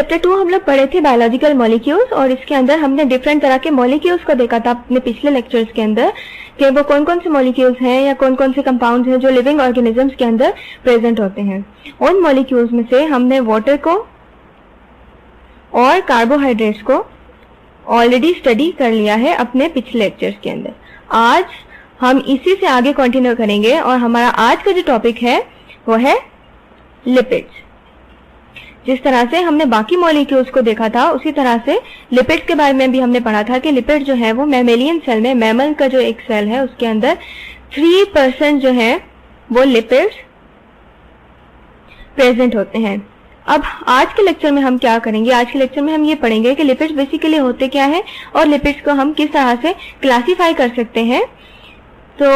Chapter 2 हम लोग पढ़े थे बायोलॉजिकल मॉलिक्यूल्स, और इसके अंदर हमने डिफरेंट तरह के मॉलिक्यूल्स को देखा था अपने पिछले लेक्चर्स के अंदर कि वो कौन कौन से मॉलिक्यूल्स हैं या कौन कौन से कंपाउंड्स हैं जो लिविंग ऑर्गेनिजम्स के अंदर प्रेजेंट होते हैं। उन मॉलिक्यूल्स में से हमने वाटर को और कार्बोहाइड्रेट्स को ऑलरेडी स्टडी कर लिया है अपने पिछले लेक्चर्स के अंदर। आज हम इसी से आगे कंटिन्यू करेंगे और हमारा आज का जो टॉपिक है वो है लिपिड्स। जिस तरह से हमने बाकी मॉलिक्यूल्स को देखा था उसी तरह से लिपिड्स के बारे में भी हमने पढ़ा था कि लिपिड जो है वो मैमेलियन सेल में, मैमल का जो एक सेल है उसके अंदर 3% जो है वो लिपिड्स प्रेजेंट होते हैं। अब आज के लेक्चर में हम क्या करेंगे, आज के लेक्चर में हम ये पढ़ेंगे कि लिपिड्स बेसिकली होते क्या है और लिपिड्स को हम किस तरह से क्लासीफाई कर सकते हैं। तो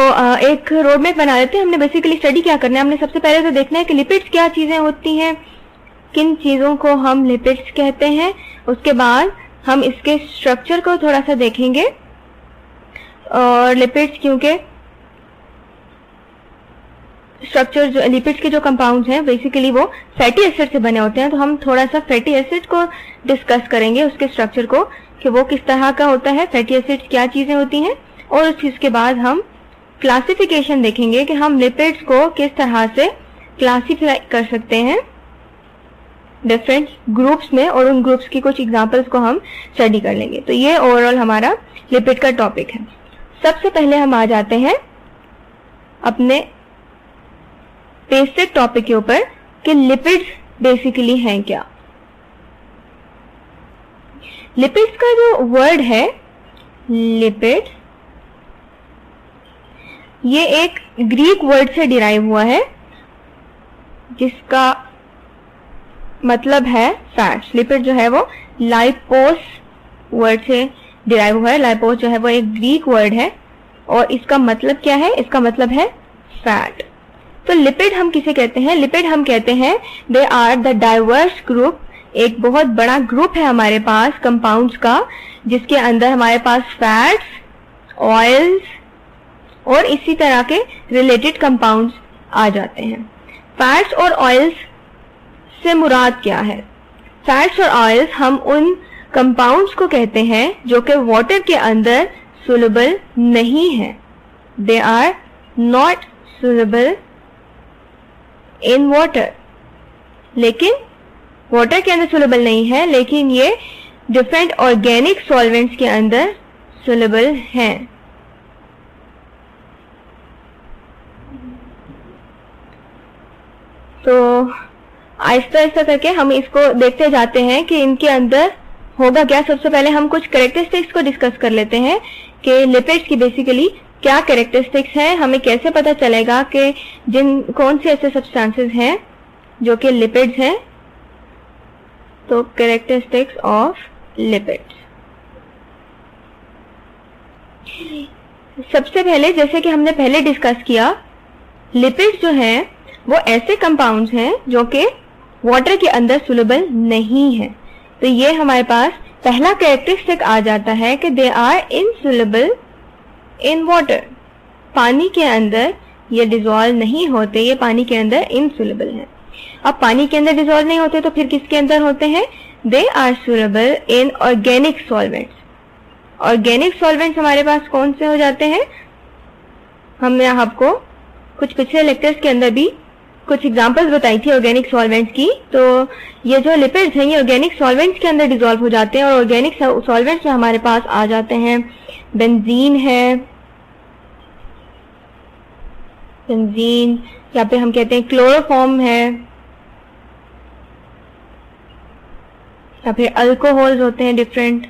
एक रोड मैप बना लेते हैं। हमने बेसिकली स्टडी क्या करना है, हमने सबसे पहले तो देखना है कि लिपिड्स क्या चीजें होती हैं, किन चीजों को हम लिपिड्स कहते हैं। उसके बाद हम इसके स्ट्रक्चर को थोड़ा सा देखेंगे और लिपिड्स, क्योंकि स्ट्रक्चर जो लिपिड्स के जो कंपाउंड्स हैं बेसिकली वो फैटी एसिड से बने होते हैं, तो हम थोड़ा सा फैटी एसिड को डिस्कस करेंगे, उसके स्ट्रक्चर को कि वो किस तरह का होता है, फैटी एसिड्स क्या चीजें होती हैं। और उस चीज के बाद हम क्लासिफिकेशन देखेंगे कि हम लिपिड्स को किस तरह से क्लासिफाई कर सकते हैं डिफरेंट ग्रुप्स में, और उन ग्रुप्स की कुछ एग्जांपल्स को हम स्टडी कर लेंगे। तो ये ओवरऑल हमारा लिपिड का टॉपिक है। सबसे पहले हम आ जाते हैं अपने बेसिक टॉपिक के ऊपर कि लिपिड्स बेसिकली हैं क्या। लिपिड्स का जो वर्ड है लिपिड, ये एक ग्रीक वर्ड से डिराइव हुआ है जिसका मतलब है फैट्स। लिपिड जो है वो लाइपोस वर्ड से डिराइव हुआ है। लाइपोस जो है वो एक ग्रीक वर्ड है और इसका मतलब क्या है, इसका मतलब है फैट। तो लिपिड हम किसे कहते हैं, लिपिड हम कहते हैं they are the diverse group, एक बहुत बड़ा ग्रुप है हमारे पास कंपाउंड्स का जिसके अंदर हमारे पास फैट्स, ऑयल्स और इसी तरह के रिलेटेड कंपाउंड्स आ जाते हैं। फैट्स और ऑयल्स से मुराद क्या है, फैट्स और ऑयल्स हम उन कंपाउंड्स को कहते हैं जो कि वाटर के अंदर सोल्यूबल नहीं है। They are not soluble in water, लेकिन वाटर के अंदर सोल्यूबल नहीं है, लेकिन ये डिफरेंट ऑर्गेनिक सॉल्वेंट्स के अंदर सोल्यूबल हैं। तो आहिस्ता आहिस्ता करके हम इसको देखते जाते हैं कि इनके अंदर होगा क्या। सबसे पहले हम कुछ कैरेक्टरिस्टिक्स को डिस्कस कर लेते हैं कि लिपिड्स की बेसिकली क्या कैरेक्टरिस्टिक्स हैं, हमें कैसे पता चलेगा कि कौन से ऐसे सब्सटेंसेस हैं जो कि लिपिड्स हैं। तो कैरेक्टरिस्टिक्स ऑफ लिपिड्स, सबसे पहले जैसे कि हमने पहले डिस्कस किया, लिपिड्स जो हैं वो ऐसे कंपाउंड्स हैं जो कि वाटर के अंदर सोल्यूबल नहीं है। तो ये हमारे पास पहला कैरेक्टरिस्टिक आ जाता है कि they are insoluble in water, पानी के अंदर ये डिसॉल्व नहीं होते, ये पानी के अंदर इनसोल्यूबल हैं। अब पानी के अंदर डिसॉल्व नहीं होते तो फिर किसके अंदर होते हैं, they are soluble in organic solvents. Organic solvents हमारे पास कौन से हो जाते हैं, हमने आपको कुछ पिछले लेक्चर्स के अंदर भी कुछ एग्जांपल्स बताई थी ऑर्गेनिक सॉल्वेंट्स की। तो ये जो लिपिड्स हैं ये ऑर्गेनिक सॉल्वेंट्स के अंदर डिसॉल्व हो जाते हैं और ऑर्गेनिक सॉल्वेंट्स में हमारे पास आ जाते हैं बेंजीन है, बेंजीन या फिर हम कहते हैं क्लोरोफॉर्म है, या फिर अल्कोहल्स होते हैं डिफरेंट,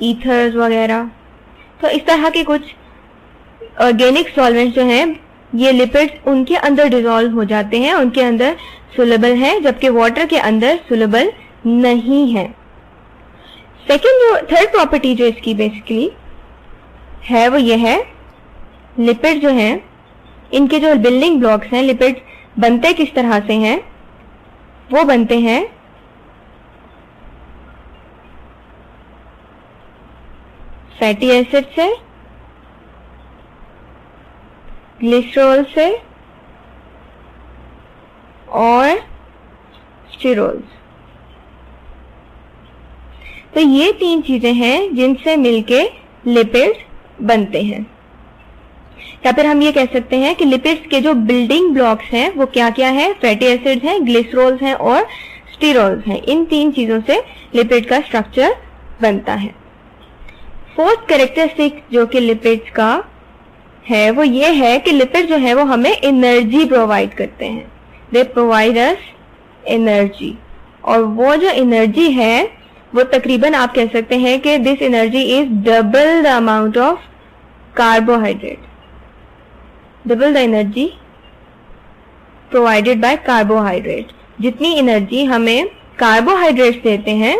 ईथर्स वगैरह। तो इस तरह के कुछ ऑर्गेनिक सॉल्वेंट्स जो हैं ये लिपिड्स उनके अंदर डिसॉल्व हो जाते हैं, उनके अंदर सोल्यूबल है, जबकि वाटर के अंदर सोल्यूबल नहीं है। सेकेंड जो थर्ड प्रॉपर्टी जो इसकी बेसिकली है वो ये है, लिपिड जो हैं इनके जो बिल्डिंग ब्लॉक्स हैं, लिपिड बनते किस तरह से हैं, वो बनते हैं फैटी एसिड से, ग्लिसरॉल से और स्टीरोल्स। तो ये 3 चीजें हैं जिनसे मिलके लिपिड्स बनते हैं। या फिर हम ये कह सकते हैं कि लिपिड्स के जो बिल्डिंग ब्लॉक्स हैं वो क्या क्या है, फैटी एसिड्स हैं, ग्लिसरॉल्स हैं और स्टीरोल्स हैं। इन 3 चीजों से लिपिड का स्ट्रक्चर बनता है। फोर्थ कैरेक्टरिस्टिक जो कि लिपिड्स का है वो ये है कि लिपिड जो है वो हमें एनर्जी प्रोवाइड करते हैं। दे प्रोवाइड अस एनर्जी, और वो जो एनर्जी है वो तकरीबन आप कह सकते हैं कि this energy is double the amount of carbohydrate, double the energy provided by carbohydrate. जितनी एनर्जी हमें कार्बोहाइड्रेट्स देते हैं,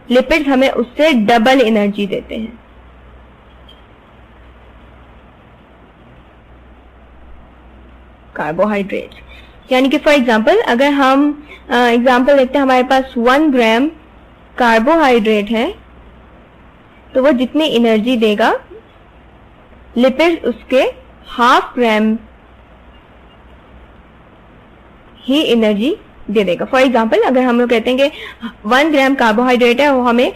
लिपिड्स हमें उससे डबल एनर्जी देते हैं। कार्बोहाइड्रेट्स यानी कि फॉर एग्जांपल अगर हम एग्जांपल देखते हैं, हमारे पास 1 ग्राम कार्बोहाइड्रेट है तो वो जितनी एनर्जी देगा लिपिड्स उसके 1/2 ग्राम ही एनर्जी दे देगा। फॉर एग्जांपल अगर हम लोग कहते हैं कि 1 ग्राम कार्बोहाइड्रेट है वो हमें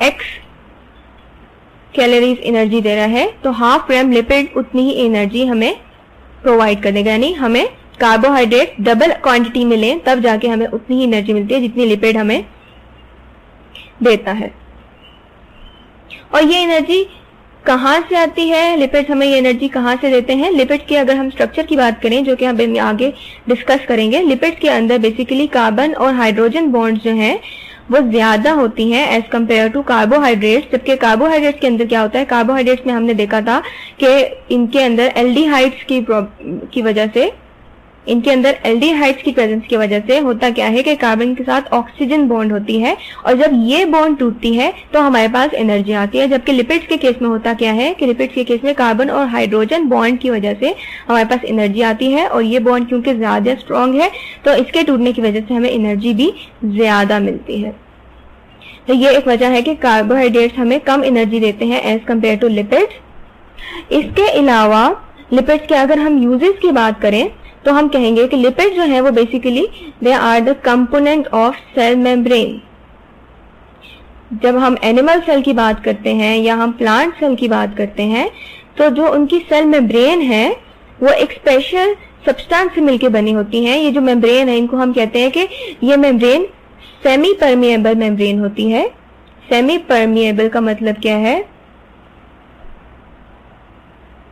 x कैलोरीज एनर्जी दे रहा है, तो 1/2 ग्राम लिपिड उतनी ही एनर्जी हमें प्रोवाइड कर देगा। यानी हमें कार्बोहाइड्रेट डबल क्वांटिटी में लें तब जाके हमें उतनी ही एनर्जी मिलती है जितनी लिपिड हमें देता है। और ये एनर्जी कहां से आती है, लिपिड्स हमें ये एनर्जी कहां से देते हैं? लिपिड के अगर हम स्ट्रक्चर की बात करें जो कि हम आगे डिस्कस करेंगे, लिपिड्स के अंदर बेसिकली कार्बन और हाइड्रोजन बॉन्ड्स जो हैं वो ज्यादा होती हैं एज कम्पेयर टू कार्बोहाइड्रेट्स। जबकि कार्बोहाइड्रेट्स के अंदर क्या होता है, कार्बोहाइड्रेट्स में हमने देखा था कि इनके अंदर एल्डिहाइड्स की वजह से, इनके अंदर एल्डिहाइड्स की प्रेजेंस की वजह से होता क्या है कि कार्बन के साथ ऑक्सीजन बॉन्ड होती है, और जब ये बॉन्ड टूटती है तो हमारे पास एनर्जी आती है। जबकि लिपिड्स के केस में होता क्या है कि लिपिड्स के केस में कार्बन और हाइड्रोजन बॉन्ड की वजह से हमारे पास एनर्जी आती है, और ये बॉन्ड क्योंकि ज्यादा स्ट्रॉन्ग है तो इसके टूटने की वजह से हमें एनर्जी भी ज्यादा मिलती है। तो ये एक वजह है कि कार्बोहाइड्रेट्स हमें कम एनर्जी देते हैं एज कम्पेयर टू लिपिड्स। इसके अलावा लिपिड्स के अगर हम यूजेस की बात करें तो हम कहेंगे कि लिपिड जो है वो basically they are the component of cell membrane. जब हम एनिमल सेल की बात करते हैं या हम प्लांट सेल की बात करते हैं तो जो उनकी सेल मेम्ब्रेन है वो एक स्पेशल सब्सटेंस से मिलकर बनी होती है। ये जो मेम्ब्रेन है इनको हम कहते हैं कि ये मेम्ब्रेन सेमी परमिएबल मेम्ब्रेन होती है। सेमी परमिएबल का मतलब क्या है?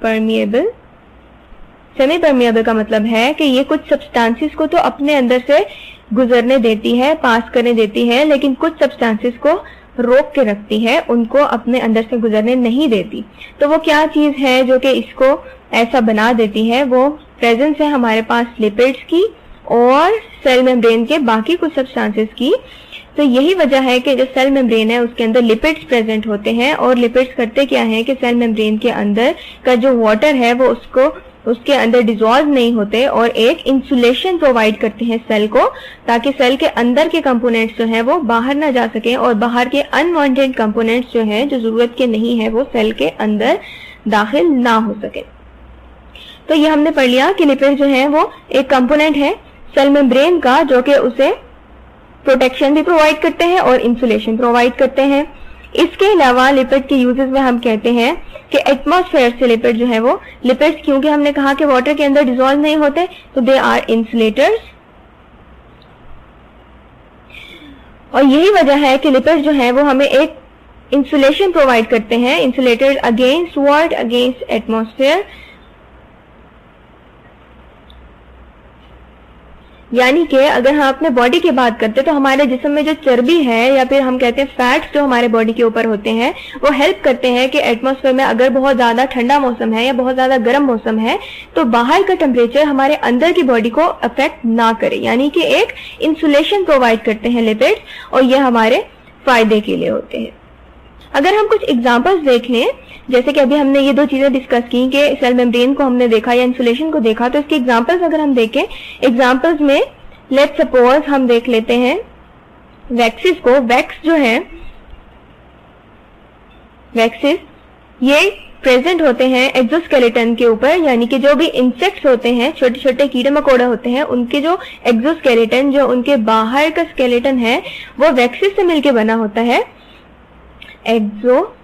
परमिएबल, सेमी परमिएबल का मतलब है कि ये कुछ सब्सटेंसेस को तो अपने अंदर से गुजरने देती है, पास करने देती है, लेकिन कुछ सब्सटेंसेस को रोक के रखती है, उनको अपने अंदर से गुजरने नहीं देती। तो वो क्या चीज है जो कि इसको ऐसा बना देती है? वो प्रेजेंस है हमारे पास लिपिड्स की और सेल मेम्ब्रेन के बाकी कुछ सब्सटेंसेस की। तो यही वजह है कि जो सेल मेम्ब्रेन है उसके अंदर लिपिड्स प्रेजेंट होते हैं, और लिपिड्स करते क्या है कि सेल मेम्ब्रेन के अंदर का जो वाटर है वो उसके अंदर डिसॉल्व नहीं होते और एक इंसुलेशन प्रोवाइड करते हैं सेल को, ताकि सेल के अंदर के कंपोनेंट्स जो हैं वो बाहर ना जा सके और बाहर के अनवांटेड कंपोनेंट्स जो हैं जो जरूरत के नहीं है वो सेल के अंदर दाखिल ना हो सके। तो ये हमने पढ़ लिया कि लिपिड जो है वो एक कंपोनेंट है सेल मेम्ब्रेन का जो कि उसे प्रोटेक्शन भी प्रोवाइड करते हैं और इंसुलेशन प्रोवाइड करते हैं। इसके अलावा लिपिड के यूजेस में हम कहते हैं कि एटमॉस्फेयर से लिपिड जो है वो, लिपिड्स क्योंकि हमने कहा कि वाटर के अंदर डिसॉल्व नहीं होते तो दे आर इंसुलेटर्स, और यही वजह है कि लिपिड जो है वो हमें एक इंसुलेशन प्रोवाइड करते हैं। Insulators against what? Against atmosphere. यानी कि अगर हम अपने बॉडी की बात करते हैं तो हमारे जिस्म में जो चर्बी है या फिर हम कहते हैं फैट्स जो हमारे बॉडी के ऊपर होते हैं वो हेल्प करते हैं कि एटमॉस्फेयर में अगर बहुत ज्यादा ठंडा मौसम है या बहुत ज्यादा गर्म मौसम है तो बाहर का टेम्परेचर हमारे अंदर की बॉडी को अफेक्ट ना करे, यानी कि एक इंसुलेशन प्रोवाइड करते हैं लिपिड्स, और ये हमारे फायदे के लिए होते हैं। अगर हम कुछ एग्जांपल्स देख लें, जैसे कि अभी हमने ये 2 चीजें डिस्कस की कि सेल मेम्ब्रेन को हमने देखा या इंसुलेशन को देखा, तो इसके एग्जांपल्स अगर हम देखें, एग्जांपल्स में लेट्स सपोज हम देख लेते हैं वैक्सिस को। वैक्स जो है, वैक्सिस ये प्रेजेंट होते हैं एक्सोस्केलेटन के ऊपर, यानी कि जो भी इंसेक्ट्स होते हैं, छोटे छोटे कीड़े मकोड़े होते हैं, उनके जो एक्सोस्केलेटन, जो उनके बाहर का स्केलेटन है, वो वैक्सीज से मिलकर बना होता है। Exoskeleton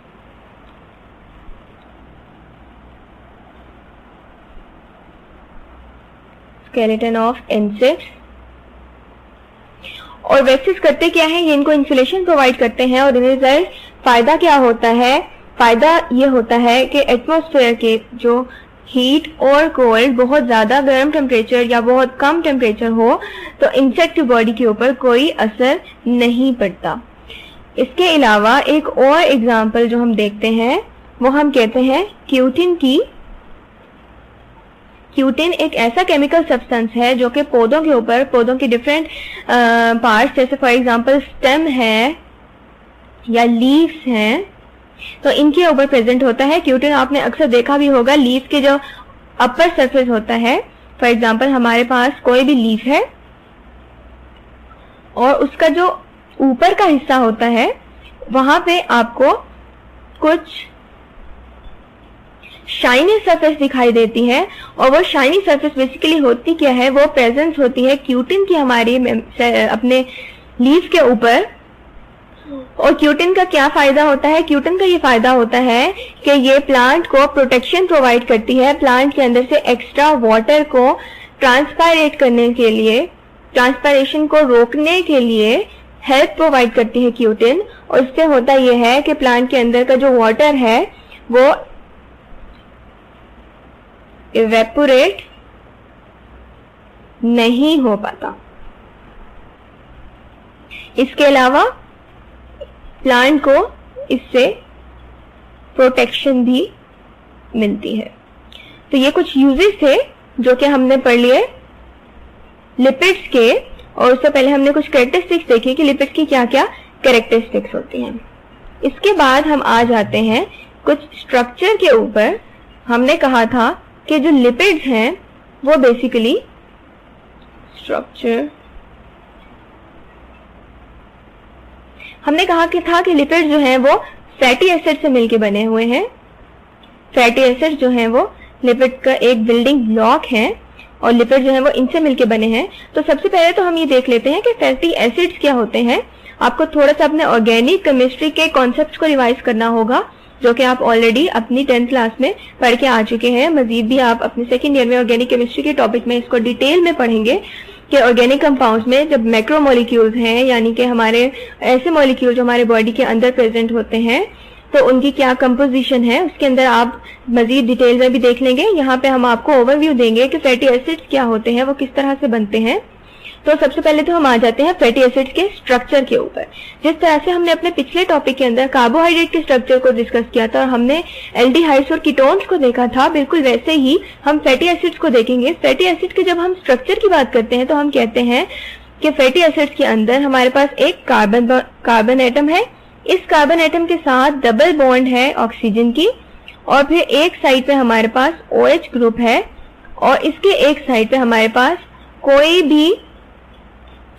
of insects. और वैक्सीज करते क्या है, ये इनको इंसुलेशन प्रोवाइड करते हैं, और रिजल्ट फायदा क्या होता है, फायदा ये होता है कि एटमॉस्फेयर के जो हीट और कोल्ड, बहुत ज्यादा गर्म टेम्परेचर या बहुत कम टेम्परेचर हो तो इंसेक्ट की बॉडी के ऊपर कोई असर नहीं पड़ता। इसके अलावा एक और एग्जांपल जो हम देखते हैं वो हम कहते हैं क्यूटिन की। क्यूटिन एक ऐसा केमिकल सब्सटेंस है जो कि पौधों के ऊपर, पौधों के डिफरेंट पार्ट्स, जैसे फॉर एग्जांपल स्टेम है या लीव्स हैं, तो इनके ऊपर प्रेजेंट होता है। क्यूटिन आपने अक्सर देखा भी होगा, लीफ के जो अपर सरफेस होता है, फॉर एग्जांपल हमारे पास कोई भी लीफ है और उसका जो ऊपर का हिस्सा होता है वहां पे आपको कुछ शाइनी सरफेस दिखाई देती है, और वो शाइनी सरफेस बेसिकली होती क्या है, वो प्रेजेंस होती है क्यूटिन की हमारी अपने लीफ के ऊपर। और क्यूटिन का क्या फायदा होता है, क्यूटिन का ये फायदा होता है कि ये प्लांट को प्रोटेक्शन प्रोवाइड करती है, प्लांट के अंदर से एक्स्ट्रा वाटर को ट्रांसपायरेट करने के लिए, ट्रांसपायरेशन को रोकने के लिए हेल्प प्रोवाइड करती है क्यूटिन। और इससे होता यह है कि प्लांट के अंदर का जो वाटर है वो इवेपोरेट नहीं हो पाता। इसके अलावा प्लांट को इससे प्रोटेक्शन भी मिलती है। तो ये कुछ यूजेस थे जो कि हमने पढ़ लिए लिपिड्स के, और उससे पहले हमने कुछ कैरेक्टरिस्टिक्स देखी कि लिपिड्स की क्या क्या कैरेक्टरिस्टिक्स होती हैं। इसके बाद हम आ जाते हैं कुछ स्ट्रक्चर के ऊपर। हमने कहा था कि जो लिपिड्स हैं वो बेसिकली स्ट्रक्चर, हमने कहा कि था कि लिपिड्स जो हैं वो फैटी एसिड से मिलके बने हुए हैं। फैटी एसिड जो हैं वो लिपिड का एक बिल्डिंग ब्लॉक है, और लिपिड जो है वो इनसे मिलके बने हैं। तो सबसे पहले तो हम ये देख लेते हैं कि फैटी एसिड्स क्या होते हैं। आपको थोड़ा सा अपने ऑर्गेनिक केमिस्ट्री के कॉन्सेप्ट्स को रिवाइज करना होगा, जो कि आप ऑलरेडी अपनी 10th क्लास में पढ़ के आ चुके हैं। मजीद भी आप अपने सेकेंड ईयर में ऑर्गेनिक केमिस्ट्री के टॉपिक में इसको डिटेल में पढ़ेंगे कि ऑर्गेनिक कंपाउंड्स में जब मैक्रो मॉलिक्यूल्स हैं, यानी कि हमारे ऐसे मॉलिक्यूल जो हमारे बॉडी के अंदर प्रेजेंट होते हैं, तो उनकी क्या कंपोजिशन है, उसके अंदर आप मजीद डिटेल में भी देख लेंगे। यहाँ पे हम आपको ओवरव्यू देंगे कि फैटी एसिड्स क्या होते हैं, वो किस तरह से बनते हैं। तो सबसे पहले तो हम आ जाते हैं फैटी एसिड्स के स्ट्रक्चर के ऊपर। जिस तरह से हमने अपने पिछले टॉपिक के अंदर कार्बोहाइड्रेट के स्ट्रक्चर को डिस्कस किया था और हमने एल्डिहाइड्स और कीटोन्स को देखा था, बिल्कुल वैसे ही हम फैटी एसिड्स को देखेंगे। फैटी एसिड के जब हम स्ट्रक्चर की बात करते हैं तो हम कहते हैं कि फैटी एसिड्स के अंदर हमारे पास एक कार्बन एटम है, इस कार्बन एटम के साथ डबल बॉन्ड है ऑक्सीजन की, और फिर एक साइड पे हमारे पास OH ग्रुप है, और इसके एक साइड पे हमारे पास कोई भी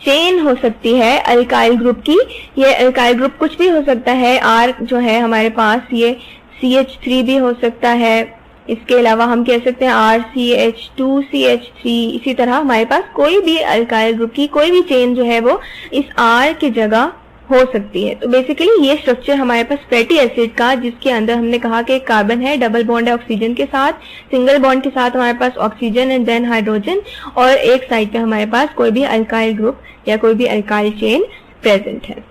चेन हो सकती है अल्काइल ग्रुप की। ये अल्काइल ग्रुप कुछ भी हो सकता है, R जो है हमारे पास ये CH3 भी हो सकता है। इसके अलावा हम कह सकते हैं RCH2 CH3। इसी तरह हमारे पास कोई भी अल्काइल ग्रुप की कोई भी चेन जो है वो इस R की जगह हो सकती है। तो बेसिकली ये स्ट्रक्चर हमारे पास फैटी एसिड का, जिसके अंदर हमने कहा कि कार्बन है, डबल बॉन्ड है ऑक्सीजन के साथ, सिंगल बॉन्ड के साथ हमारे पास ऑक्सीजन एंड देन हाइड्रोजन, और एक साइड पे हमारे पास कोई भी अल्काइल ग्रुप या कोई भी अल्काइल चेन प्रेजेंट है।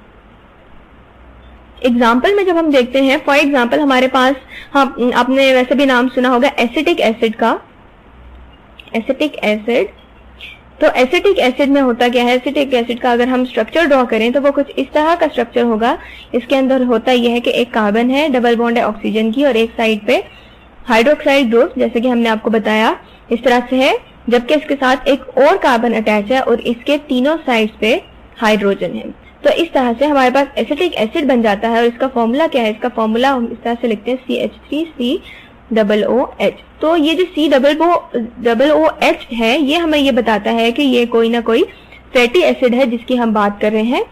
एग्जाम्पल में जब हम देखते हैं, फॉर एग्जाम्पल हमारे पास, हाँ आपने वैसे भी नाम सुना होगा एसिटिक एसिड का। एसिटिक एसिड, तो एसिटिक एसिड में होता क्या है, एसिटिक एसिड का अगर हम स्ट्रक्चर ड्रॉ करें तो वो कुछ इस तरह का स्ट्रक्चर होगा। इसके अंदर होता यह है कि एक कार्बन है, डबल बॉन्ड है ऑक्सीजन की, और एक साइड पे हाइड्रोक्साइड ग्रुप, जैसे कि हमने आपको बताया इस तरह से है, जबकि इसके साथ एक और कार्बन अटैच है और इसके तीनों साइड्स पे हाइड्रोजन है। तो इस तरह से हमारे पास एसिटिक एसिड बन जाता है। और इसका फॉर्मूला क्या है, इसका फॉर्मूला हम इस तरह से लिखते हैं CH3COOH। तो ये जो COOH है, ये हमें ये बताता है कि ये कोई ना कोई फैटी एसिड है जिसकी हम बात कर रहे हैं।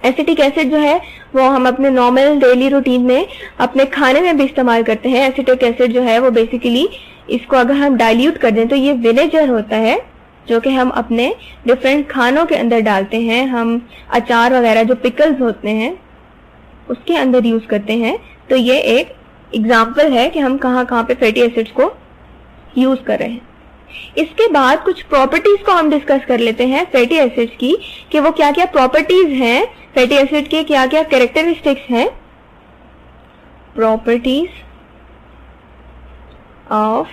एसिटिक एसिड जो है वो हम अपने नॉर्मल डेली रूटीन में अपने खाने में भी इस्तेमाल करते हैं। एसिटिक एसिड जो है वो बेसिकली इसको अगर हम डाइल्यूट कर दें तो ये विनेगर होता है जो कि हम अपने डिफरेंट खानों के अंदर डालते हैं। हम अचार वगैरह जो पिकल्स होते हैं उसके अंदर यूज करते हैं। तो ये एक एग्जाम्पल है कि हम कहाँ कहाँ पे फैटी एसिड्स को यूज कर रहे हैं। इसके बाद कुछ प्रॉपर्टीज को हम डिस्कस कर लेते हैं फैटी एसिड्स की, कि वो क्या क्या प्रॉपर्टीज हैं फैटी एसिड के, क्या क्या कैरेक्टरिस्टिक्स हैं। Properties of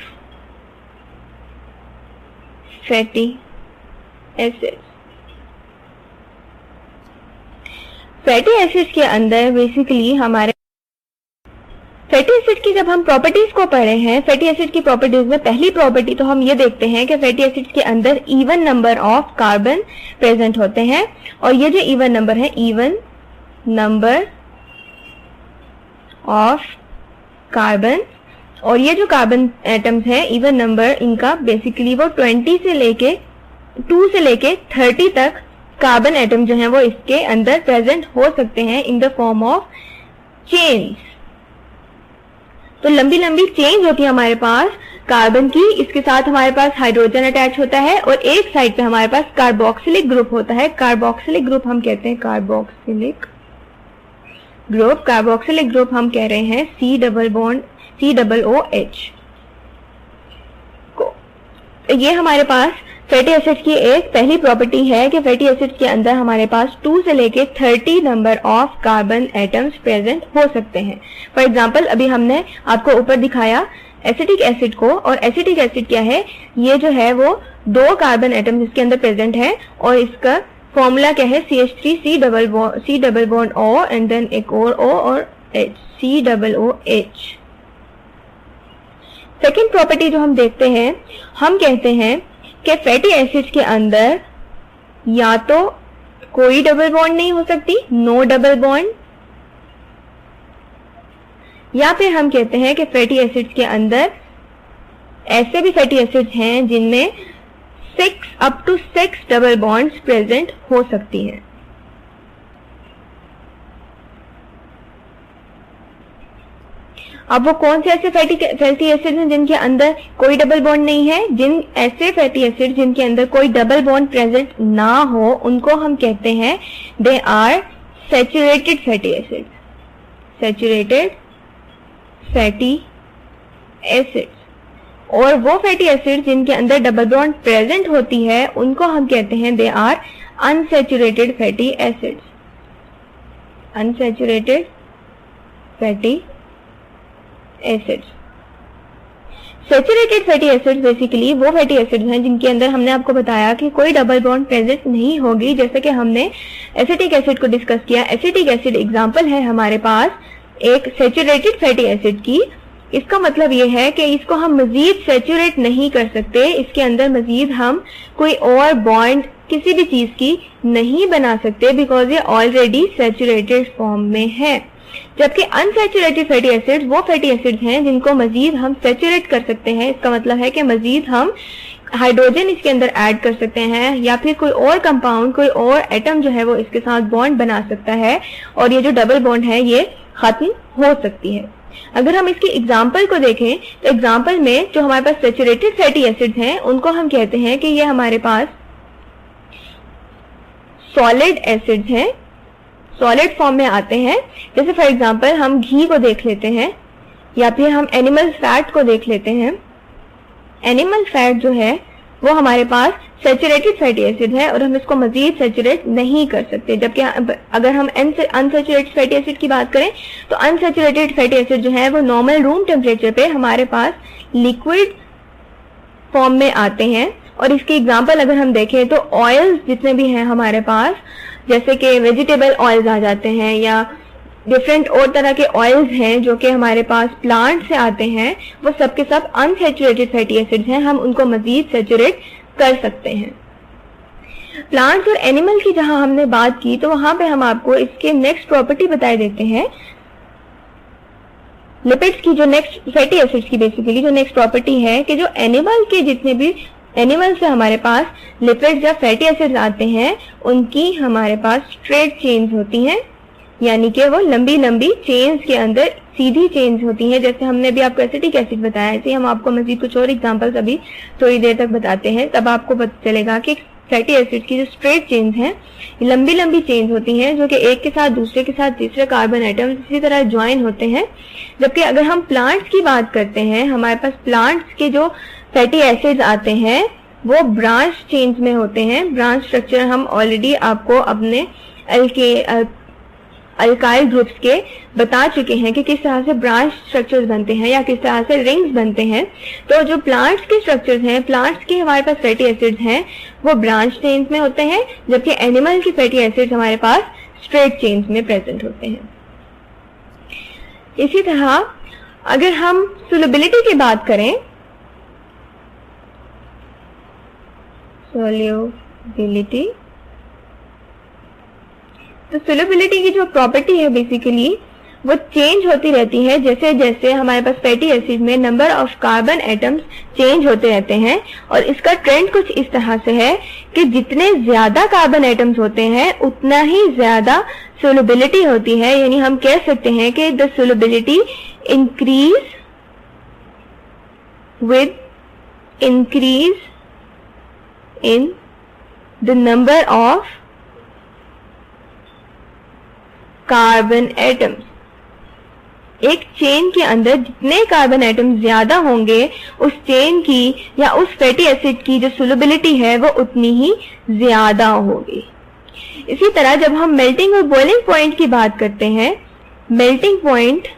fatty acids. Fatty acids के अंदर बेसिकली हमारे फैटी एसिड की जब हम प्रॉपर्टीज को पढ़े हैं, फैटी एसिड की प्रॉपर्टीज में पहली प्रॉपर्टी तो हम ये देखते हैं कि फैटी एसिड के अंदर even number of carbon present होते हैं। और ये जो इवन नंबर है, इवन नंबर ऑफ कार्बन, और ये जो कार्बन एटम्स हैं इवन नंबर इनका बेसिकली वो 2 से लेके 30 तक कार्बन एटम जो हैं वो इसके अंदर प्रेजेंट हो सकते हैं in the form of chains. तो लंबी लंबी चेन होती है हमारे पास कार्बन की, इसके साथ हमारे पास हाइड्रोजन अटैच होता है और एक साइड पे हमारे पास कार्बोक्सिलिक ग्रुप होता है। कार्बोक्सिलिक ग्रुप हम कहते हैं कार्बोक्सिलिक ग्रुप हम कह रहे हैं COOH को। ये हमारे पास फैटी एसिड की एक पहली प्रॉपर्टी है कि फैटी एसिड के अंदर हमारे पास 2 से लेके 30 number of carbon atoms present हो सकते हैं। फॉर एग्जांपल अभी हमने आपको ऊपर दिखाया एसिटिक एसिड को, और एसिटिक एसिड क्या है, ये जो है वो 2 कार्बन एटम्स इसके अंदर प्रेजेंट है और इसका फॉर्मूला क्या है, CH3 C double bond O and then एक और O और H, COOH। सेकेंड प्रॉपर्टी जो हम देखते हैं, हम कहते हैं कि फैटी एसिड्स के अंदर या तो कोई डबल बॉन्ड नहीं हो सकती, नो डबल बॉन्ड, या फिर हम कहते हैं कि फैटी एसिड्स के अंदर ऐसे भी फैटी एसिड्स हैं जिनमें 6 डबल बॉन्ड्स प्रेजेंट हो सकती हैं। अब वो कौन से ऐसे फैटी एसिड हैं जिनके अंदर कोई डबल बॉन्ड नहीं है, ऐसे फैटी एसिड जिनके अंदर कोई डबल बॉन्ड प्रेजेंट ना हो उनको हम कहते हैं they are saturated fatty acid. Saturated fatty acid. और वो फैटी एसिड जिनके अंदर डबल बॉन्ड प्रेजेंट होती है उनको हम कहते हैं they are unsaturated fatty acids. Unsaturated fatty acids. Saturated fatty acids basically वो फैटी एसिड्स हैं जिनके अंदर हमने आपको बताया कि कोई डबल बॉन्ड प्रेजेंट नहीं होगी, जैसे कि हमने एसिटिक एसिड को डिस्कस किया। एसिटिक एसिड एग्जांपल है हमारे पास एक सैचुरेटेड फैटी एसिड की। इसका मतलब ये है कि इसको हम मजीद सैचुरेट नहीं कर सकते, इसके अंदर मजीद हम कोई और बॉन्ड किसी भी चीज की नहीं बना सकते, बिकॉज ये ऑलरेडी सैचुरेटेड फॉर्म में है। जबकि अनसैचुरेटेड फैटी एसिड्स वो फैटी एसिड्स हैं जिनको मजीद हम सैचुरेट कर सकते हैं। इसका मतलब है कि मजीद हम हाइड्रोजन इसके अंदर ऐड कर सकते हैं या फिर कोई और कंपाउंड, कोई और एटम जो है वो इसके साथ बॉन्ड बना सकता है और ये जो डबल बॉन्ड है ये खत्म हो सकती है। अगर हम इसकी एग्जाम्पल को देखें तो एग्जाम्पल में जो हमारे पास सैचुरेटेड फैटी एसिड्स हैं उनको हम कहते हैं कि ये हमारे पास सॉलिड एसिड्स हैं, सॉलिड फॉर्म में आते हैं। जैसे फॉर एग्जांपल हम घी को देख लेते हैं या फिर हम एनिमल फैट को देख लेते हैं। एनिमल फैट जो है वो हमारे पास सैचुरेटेड फैटी एसिड है और हम इसको मजीद सैचुरेट नहीं कर सकते। जबकि अगर हम अनसैचुरेटेड फैटी एसिड की बात करें तो अनसैचुरेटेड फैटी एसिड जो है वो नॉर्मल रूम टेम्परेचर पे हमारे पास लिक्विड फॉर्म में आते हैं। और इसकी एग्जांपल अगर हम देखें तो ऑयल्स जितने भी हैं हमारे पास, जैसे कि वेजिटेबल ऑयल्स आ जाते हैं या डिफरेंट और तरह के ऑयल्स हैं जो कि हमारे पास प्लांट से आते हैं, वो सब के सब अनसैचुरेटेड फैटी एसिड्स हैं, हम उनको मजीद सैचुरेट कर सकते हैं। प्लांट्स और एनिमल की जहां हमने बात की तो वहां पे हम आपको इसके नेक्स्ट प्रॉपर्टी बता देते हैं। लिपिड्स की जो नेक्स्ट फैटी एसिड्स की बेसिकली जो नेक्स्ट प्रॉपर्टी है कि जो एनिमल के जितने भी एनिमल से हमारे पास लिपिड्स या फैटी एसिड्स आते हैं, उनकी हमारे पास स्ट्रेट चेन्स होती हैं, यानी कि वो लंबी लंबी चेन्स के अंदर सीधी चेन्स होती हैं। जैसे हमने भी आपको एसिटिक एसिड बताया, ऐसे हम आपको मजीद कुछ और एग्जांपल्स अभी थोड़ी देर तक बताते हैं, तब आपको पता चलेगा कि फैटी एसिड की जो स्ट्रेट चेन्स हैं, लंबी लंबी चेन्स होती हैं जो कि एक के साथ दूसरे के साथ तीसरे कार्बन आइटम्स इसी तरह ज्वाइन होते हैं। जबकि अगर हम प्लांट्स की बात करते हैं, हमारे पास प्लांट्स के जो फैटी एसिड्स आते हैं वो ब्रांच चेन्स में होते हैं। ब्रांच स्ट्रक्चर हम ऑलरेडी आपको अपने अल्काइल ग्रुप्स के बता चुके हैं कि किस तरह से ब्रांच स्ट्रक्चर्स बनते हैं या किस तरह से रिंग्स बनते हैं। तो जो प्लांट्स के स्ट्रक्चर्स हैं, प्लांट्स के हमारे पास फैटी एसिड्स हैं वो ब्रांच चेन्स में होते हैं, जबकि एनिमल की फैटी एसिड्स हमारे पास स्ट्रेट चेन्स में प्रेजेंट होते हैं। इसी तरह अगर हम सोल्युबिलिटी की बात करें, सोल्युबिलिटी, तो सोल्युबिलिटी की जो प्रॉपर्टी है बेसिकली वो चेंज होती रहती है जैसे जैसे हमारे पास फैटी एसिड में number of carbon atoms change होते रहते हैं। और इसका ट्रेंड कुछ इस तरह से है कि जितने ज्यादा कार्बन एटम्स होते हैं उतना ही ज्यादा सोल्युबिलिटी होती है। यानी हम कह सकते हैं कि the solubility increase with increase in the number of carbon atoms. एक चेन के अंदर जितने कार्बन एटम ज्यादा होंगे उस चेन की या उस फैटी एसिड की जो सोल्युबिलिटी है वो उतनी ही ज्यादा होगी। इसी तरह जब हम मेल्टिंग और बॉइलिंग पॉइंट की बात करते हैं, मेल्टिंग पॉइंट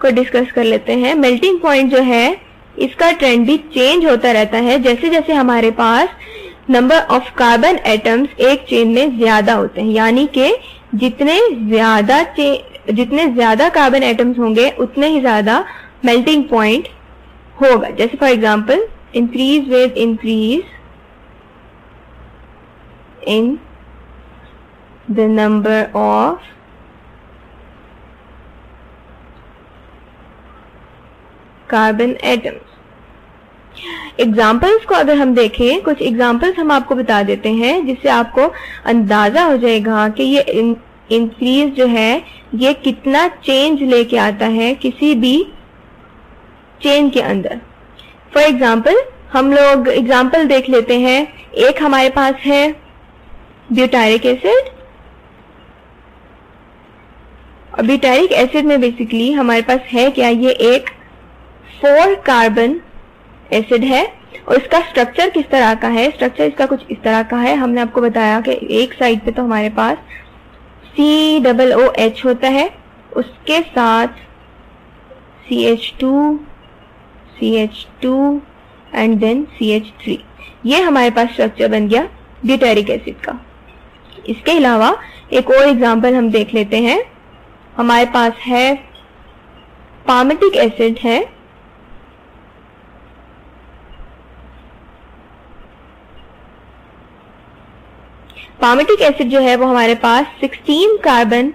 को डिस्कस कर लेते हैं। मेल्टिंग पॉइंट जो है इसका ट्रेंड भी चेंज होता रहता है जैसे जैसे हमारे पास नंबर ऑफ कार्बन एटम्स एक चेन में ज्यादा होते हैं। यानी कि जितने ज्यादा कार्बन एटम्स होंगे उतने ही ज्यादा मेल्टिंग पॉइंट होगा। जैसे for example increase with increase in the number of carbon atoms. Examples को अगर हम देखें, कुछ एग्जाम्पल्स हम आपको बता देते हैं जिससे आपको अंदाजा हो जाएगा कि ये इंक्रीज जो है ये कितना चेंज लेके आता है किसी भी चेन के अंदर। फॉर एग्जाम्पल हम लोग एग्जाम्पल देख लेते हैं। एक हमारे पास है ब्यूटारिक एसिड, और ब्यूटारिक एसिड में बेसिकली हमारे पास है क्या, ये एक 4 कार्बन एसिड है। और इसका स्ट्रक्चर किस तरह का है, स्ट्रक्चर इसका कुछ इस तरह का है। हमने आपको बताया कि एक साइड पे तो हमारे पास COOH होता है, उसके साथ CH2 एंड देन CH3। ये हमारे पास स्ट्रक्चर बन गया ब्यूटारिक एसिड का। इसके अलावा एक और एग्जांपल हम देख लेते हैं। हमारे पास है पामेटिक एसिड है, पामेटिक एसिड जो है वो हमारे पास 16 कार्बन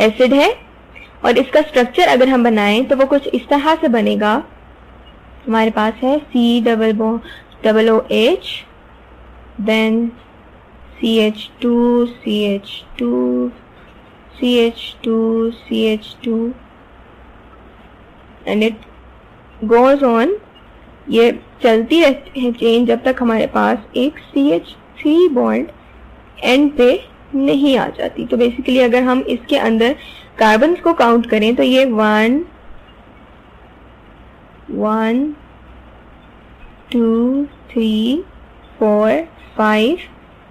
एसिड है। और इसका स्ट्रक्चर अगर हम बनाएं तो वो कुछ इस तरह से बनेगा। हमारे पास है COOH, then CH2 and it goes on. ये चलती रहती है चेन जब तक हमारे पास एक CH3 बॉन्ड एंड पे नहीं आ जाती। तो बेसिकली अगर हम इसके अंदर कार्बन को काउंट करें तो ये 1 2 3 4 5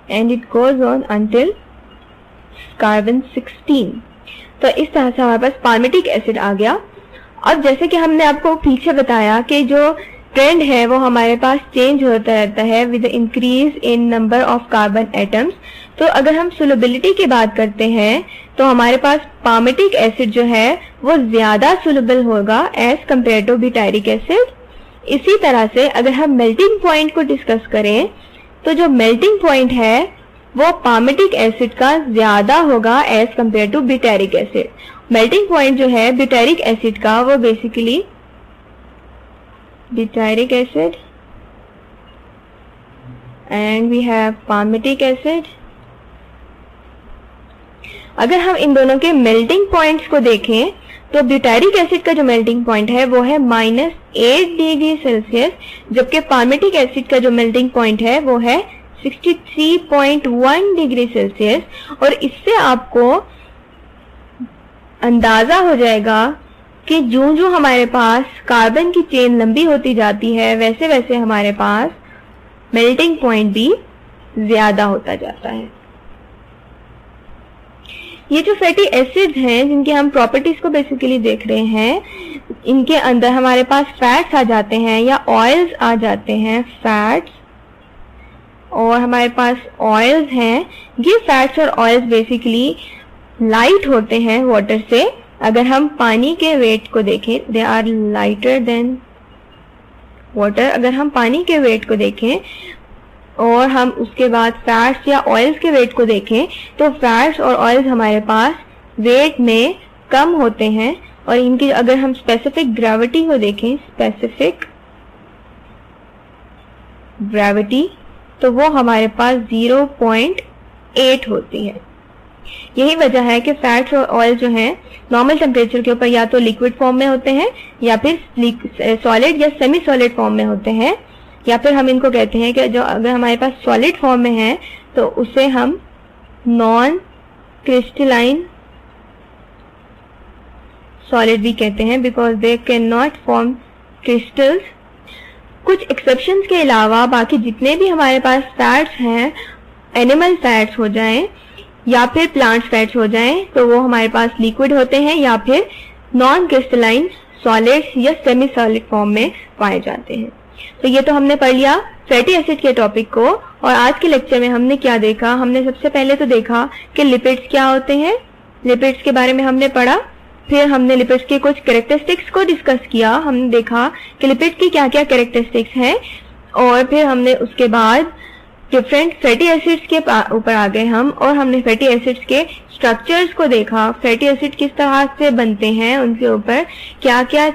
and it goes on until carbon 16। तो इस तरह से हमारे पास पामेटिक एसिड आ गया। अब जैसे कि हमने आपको पीछे बताया कि जो ट्रेंड है वो हमारे पास चेंज होता रहता है with increase in number of carbon atoms. तो अगर हम सोल्युबिलिटी की बात करते हैं तो हमारे पास पामेटिक एसिड जो है वो ज्यादा सोल्युबल होगा as compared to butyric acid. इसी तरह से अगर हम मेल्टिंग पॉइंट को डिस्कस करें तो जो मेल्टिंग पॉइंट है वो पामेटिक एसिड का ज्यादा होगा as compared to butyric acid. Melting point जो है ब्यूटारिक एसिड का वो basically butyric acid and we have palmitic acid. अगर हम इन दोनों के मेल्टिंग पॉइंट्स को देखें तो ब्यूटारिक एसिड का जो मेल्टिंग पॉइंट है वो है -8 डिग्री सेल्सियस, जबकि पाल्मिटिक एसिड का जो मेल्टिंग पॉइंट है वो है 63.1 डिग्री सेल्सियस। और इससे आपको अंदाजा हो जाएगा कि जो जो हमारे पास कार्बन की चेन लंबी होती जाती है वैसे वैसे हमारे पास मेल्टिंग पॉइंट भी ज्यादा होता जाता है। ये जो फैटी एसिड्स हैं जिनके हम प्रॉपर्टीज को बेसिकली देख रहे हैं, इनके अंदर हमारे पास फैट्स आ जाते हैं या ऑयल्स आ जाते हैं, फैट्स और हमारे पास ऑयल्स हैं। ये फैट्स और ऑयल्स बेसिकली लाइट होते हैं वाटर से। अगर हम पानी के वेट को देखें, they are lighter than water. अगर हम पानी के वेट को देखें और हम उसके बाद फैट्स या ऑयल्स के वेट को देखें तो फैट्स और ऑयल्स हमारे पास वेट में कम होते हैं। और इनकी अगर हम स्पेसिफिक ग्रेविटी को देखें, स्पेसिफिक ग्रेविटी, तो वो हमारे पास 0.8 होती है। यही वजह है कि फैट्स और ऑयल जो हैं नॉर्मल टेम्परेचर के ऊपर या तो लिक्विड फॉर्म में होते हैं या फिर सॉलिड या सेमी सॉलिड फॉर्म में होते हैं, या फिर हम इनको कहते हैं कि जो अगर हमारे पास सॉलिड फॉर्म में है तो उसे हम नॉन क्रिस्टलाइन सॉलिड भी कहते हैं, because they can not form crystals. कुछ एक्सेप्शंस के अलावा बाकी जितने भी हमारे पास फैट्स हैं, एनिमल फैट्स हो जाएं या फिर प्लांट फैट्स हो जाएं, तो वो हमारे पास लिक्विड होते हैं या फिर नॉन क्रिस्टलाइन सॉलिड्स या सेमी सॉलिड फॉर्म में पाए जाते हैं। तो ये तो हमने पढ़ लिया फैटी एसिड के टॉपिक को। और आज के लेक्चर में हमने क्या देखा, हमने सबसे पहले तो देखा कि लिपिड्स क्या होते हैं, लिपिड्स के बारे में हमने पढ़ा। फिर हमने लिपिड्स के कुछ कैरेक्टरिस्टिक्स को डिस्कस किया, हमने देखा कि लिपिड की क्या क्या कैरेक्टरिस्टिक्स हैं। और फिर हमने उसके बाद डिफरेंट फैटी एसिड्स के ऊपर आ गए हम, और हमने फैटी एसिड्स के स्ट्रक्चर्स को देखा, फैटी एसिड किस तरह से बनते हैं, उनके ऊपर क्या क्या,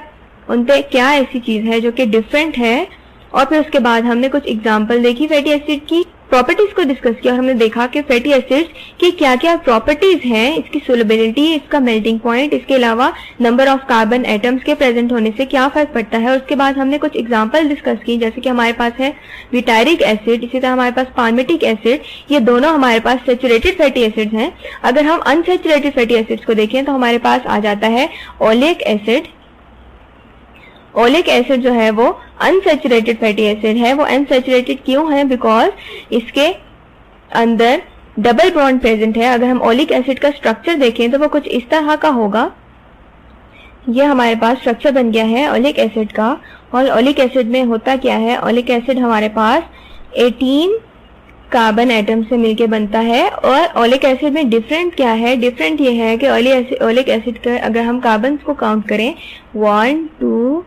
उन पे क्या ऐसी चीज है जो कि डिफरेंट है। और फिर उसके बाद हमने कुछ एग्जांपल देखी फैटी एसिड की, प्रॉपर्टीज को डिस्कस किया और हमने देखा कि फैटी एसिड्स की क्या क्या प्रॉपर्टीज हैं, इसकी सोलबिलिटी, इसका मेल्टिंग पॉइंट, इसके अलावा नंबर ऑफ कार्बन एटम्स के प्रेजेंट होने से क्या फर्क पड़ता है। और उसके बाद हमने कुछ एग्जांपल डिस्कस की, जैसे कि हमारे पास है ब्यूटारिक एसिड, इसी तरह हमारे पास पाल्मिटिक एसिड, ये दोनों हमारे पास सैचुरेटेड फैटी एसिड्स हैं। अगर हम अनसैचुरेटेड फैटी एसिड्स को देखें तो हमारे पास आ जाता है ओलिक एसिड। ओलिक एसिड जो है वो अनसैचुरेटेड फैटी एसिड है। वो अनसैचुरेटेड क्यों है? बिकॉज इसके अंदर डबल बॉन्ड प्रेजेंट है। अगर हम ओलिक एसिड का स्ट्रक्चर देखें तो वो कुछ इस तरह का होगा। ये हमारे पास स्ट्रक्चर बन गया है ओलिक एसिड का। और ओलिक एसिड में होता क्या है, ओलिक एसिड हमारे पास 18 कार्बन एटम से मिलके बनता है। और ओलिक एसिड में डिफरेंट क्या है, डिफरेंट ये है कि ओलिक एसिड का अगर हम कार्बन को काउंट करें 1 2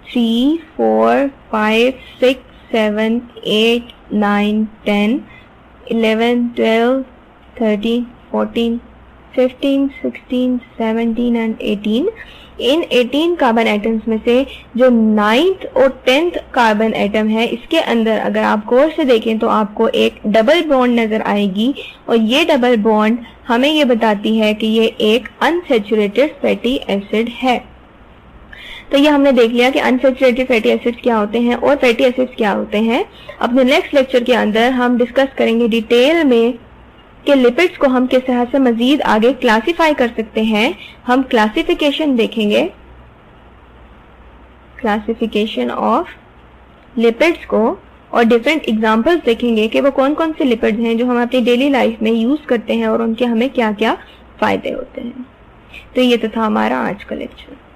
3 4 5 6 7 8 9 10 11 12 13 14 15 16 17 एंड 18, इन 18 कार्बन एटम्स में से जो 9th और 10th कार्बन एटम है, इसके अंदर अगर आप गौर से देखें तो आपको एक डबल बॉन्ड नजर आएगी। और ये डबल बॉन्ड हमें ये बताती है कि ये एक अनसैचुरेटेड फैटी एसिड है। तो ये हमने देख लिया कि अनसैचुरेटेड फैटी एसिड्स क्या होते हैं और फैटी एसिड्स क्या होते हैं। अपने नेक्स्ट लेक्चर के अंदर हम डिस्कस करेंगे डिटेल में कि लिपिड्स को हम किस तरह से मजीद आगे क्लासिफाई कर सकते हैं। हम क्लासिफिकेशन देखेंगे, क्लासिफिकेशन ऑफ लिपिड्स को, और डिफरेंट एग्जांपल्स देखेंगे कि वो कौन कौन से लिपिड्स हैं जो हम अपनी डेली लाइफ में यूज करते हैं और उनके हमें क्या क्या फायदे होते हैं। तो ये तो था हमारा आज का लेक्चर।